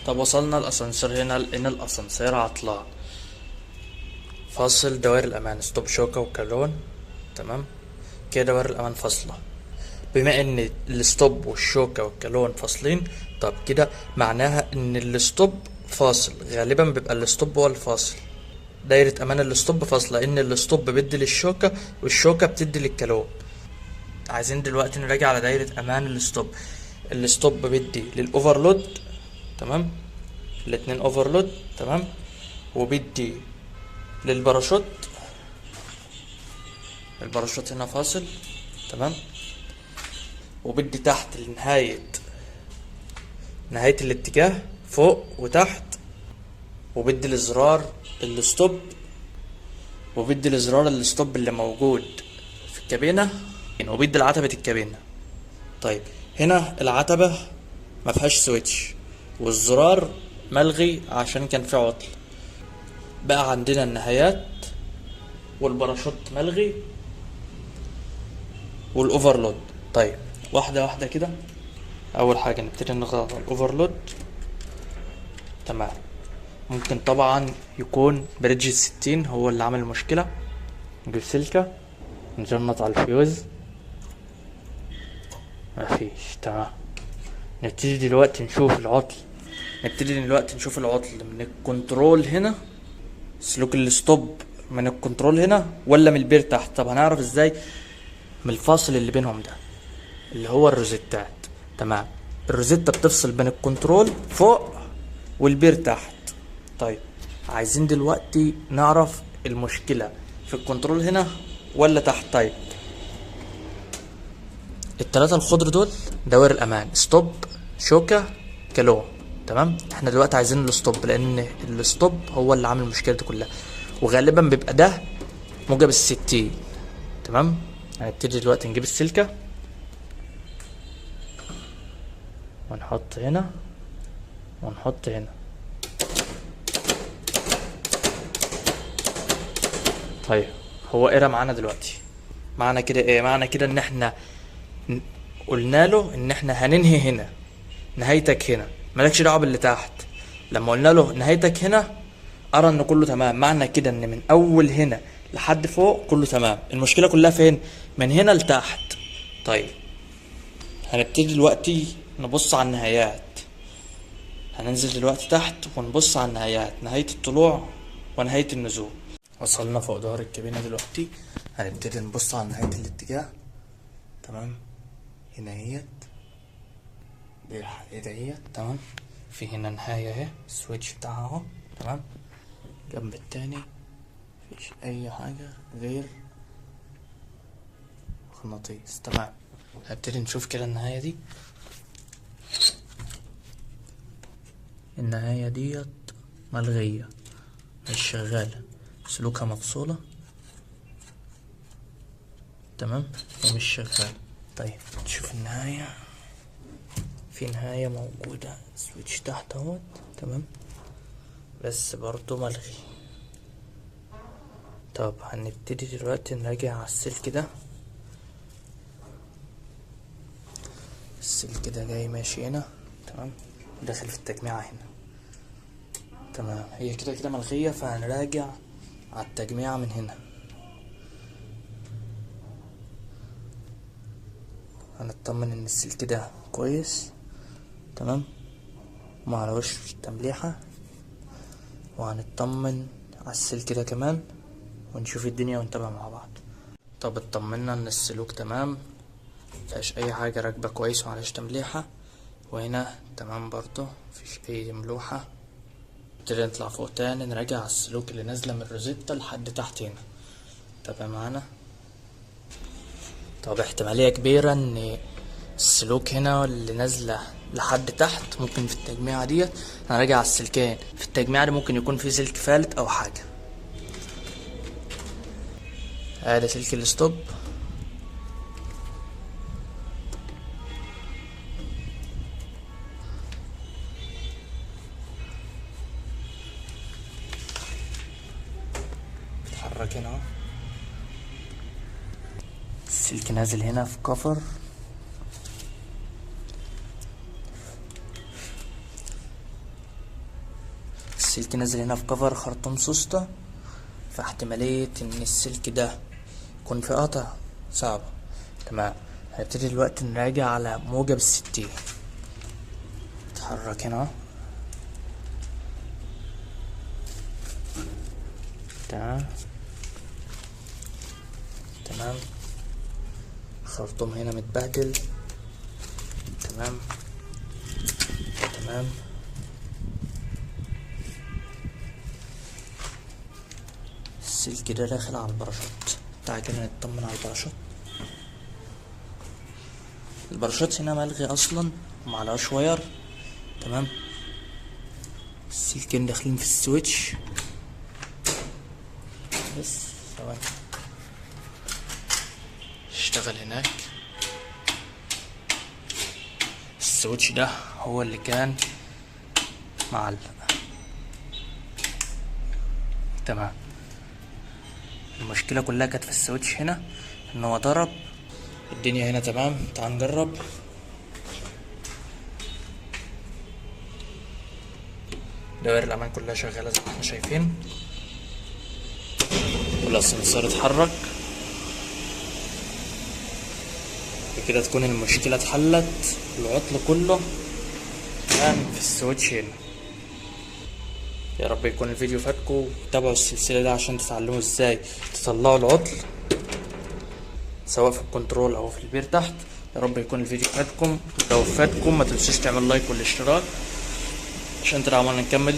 طب وصلنا الاسانسير هنا، لقينا الاسانسير عطلان. فاصل دوائر الامان ستوب شوكة وكالون. تمام كده دوائر الامان فاصلة. بما ان الستوب والشوكة والكالون فاصلين، طب كده معناها ان الستوب فاصل. غالبا بيبقى الستوب هو الفاصل. دايرة امان الستوب فاصلة، ان الستوب بيدي للشوكة والشوكة بتدي للكالون. عايزين دلوقتي نراجع على دايرة امان الستوب. الستوب بيدي للاوفرلود، تمام، الاتنين اوفرلود، تمام، وبيدي للباراشوت. الباراشوت هنا فاصل، تمام، وبدي تحت نهاية الاتجاه فوق وتحت، وبدي الازرار الستوب، وبدي الازرار الستوب اللي موجود في الكابينة، وبدي العتبة الكابينة. طيب هنا العتبة مفيهاش سويتش والزرار ملغي عشان كان في عطل. بقى عندنا النهايات والباراشوت ملغي والاوفرلود. طيب واحدة واحدة كده. اول حاجة نبتدي نضغط على الاوفرلود. تمام، ممكن طبعا يكون بريدج 60 هو اللي عمل المشكلة. نجيب سلكة نجنط على الفيوز، مفيش. تمام، نبتدي دلوقتي نشوف العطل من الكنترول هنا، سلوك الستوب من الكنترول هنا ولا من البير تحت. طب هنعرف ازاي؟ من الفاصل اللي بينهم ده اللي هو الروزيتات. تمام، الروزيتا بتفصل بين الكنترول فوق والبير تحت. طيب عايزين دلوقتي نعرف المشكلة في الكنترول هنا ولا تحت. طيب التلاتة الخضر دول دوائر الامان ستوب شوكة كالون. تمام، احنا دلوقتي عايزين الستوب لان الستوب هو اللي عامل المشكلة دي كلها، وغالبا بيبقى ده موجب 60. تمام، هنبتدي دلوقتي نجيب السلكة ونحط هنا ونحط هنا. طيب هو قرا معانا دلوقتي. معنى كده ايه؟ معنى كده ان احنا قلنا له ان احنا هننهي هنا، نهايتك هنا، مالكش دعوه باللي تحت. لما قلنا له نهايتك هنا ارى ان كله تمام. معنى كده ان من اول هنا لحد فوق كله تمام. المشكله كلها فين؟ من هنا لتحت. طيب هنبتدي دلوقتي نبص على النهايات. هننزل دلوقتي تحت ونبص على النهايات، نهايه الطلوع ونهايه النزول. وصلنا فوق ظهر الكابينة دلوقتي. هنبتدي نبص على نهاية الاتجاه. تمام، هنا اهيت دهيت. تمام، في هنا نهاية اهي، السويتش بتاعها اهو. تمام، جنب التاني مفيش اي حاجة غير مغناطيس. تمام، هنبتدي نشوف كده النهاية دي. النهاية ديت ملغية، مش شغالة، سلوكها مفصولة. تمام، ومش شغال. طيب تشوف النهاية، في نهاية موجودة سويتش تحت اهوت. تمام، بس برضو ملغي. طب هنبتدي دلوقتي نراجع على السلك ده. السلك ده جاي ماشي هنا، تمام، داخل في التجميعة هنا. تمام، هي كده كده ملغية، فهنراجع على التجميعة من هنا. هنطمن ان السلك ده كويس. تمام، ومعلوش تمليحة. وهنطمن على السلك ده كمان ونشوف الدنيا ونتابع مع بعض. طب اطمنا ان السلوك تمام، مفيهاش اي حاجة، راكبة كويس ومعلوش تمليحة. وهنا تمام برضو مفيش اي ملوحة. نبتدي نطلع فوق تاني نراجع على السلوك اللي نازلة من الروزيتا لحد تحت هنا. تابع معانا. طب احتمالية كبيرة ان السلوك هنا اللي نازلة لحد تحت ممكن في التجميعة ديت. هنراجع على السلكين في التجميعة دي، ممكن يكون في سلك فالت او حاجة. ادي سلك الستوب. بيتحرك هنا اهو. السلك نازل هنا في كفر. السلك نازل هنا في كفر خرطوم سوسته، فاحتمالية ان السلك ده يكون في قطع صعبة. تمام، هنبتدي دلوقتي نراجع على موجب 60. اتحرك هنا. تمام. خرطوم هنا متبهدل. تمام. السلك ده داخل على الباراشوت. تعالى كده نطمن على الباراشوت. الباراشوت هنا ملغي اصلا ومعلهاش واير. تمام، السلكين داخلين في السويتش. بس ثواني اشتغل هناك. السويتش ده هو اللي كان معلق. تمام، المشكلة كلها كانت في السويتش هنا، ان هو ضرب. الدنيا هنا تمام. تعال نجرب. دوائر الامان كلها شغالة زي ما احنا شايفين، والاسانسير اتحرك. بكده تكون المشكلة اتحلت. العطل كله كان في السويتش هنا. يا رب يكون الفيديو فاتكم. تابعوا السلسلة دي عشان تتعلموا ازاي تطلعوا العطل سواء في الكنترول او في البير تحت. يا رب يكون الفيديو فاتكم. لو فاتكم ما تنسوش تعمل لايك والاشتراك عشان تدعمونا نكمل.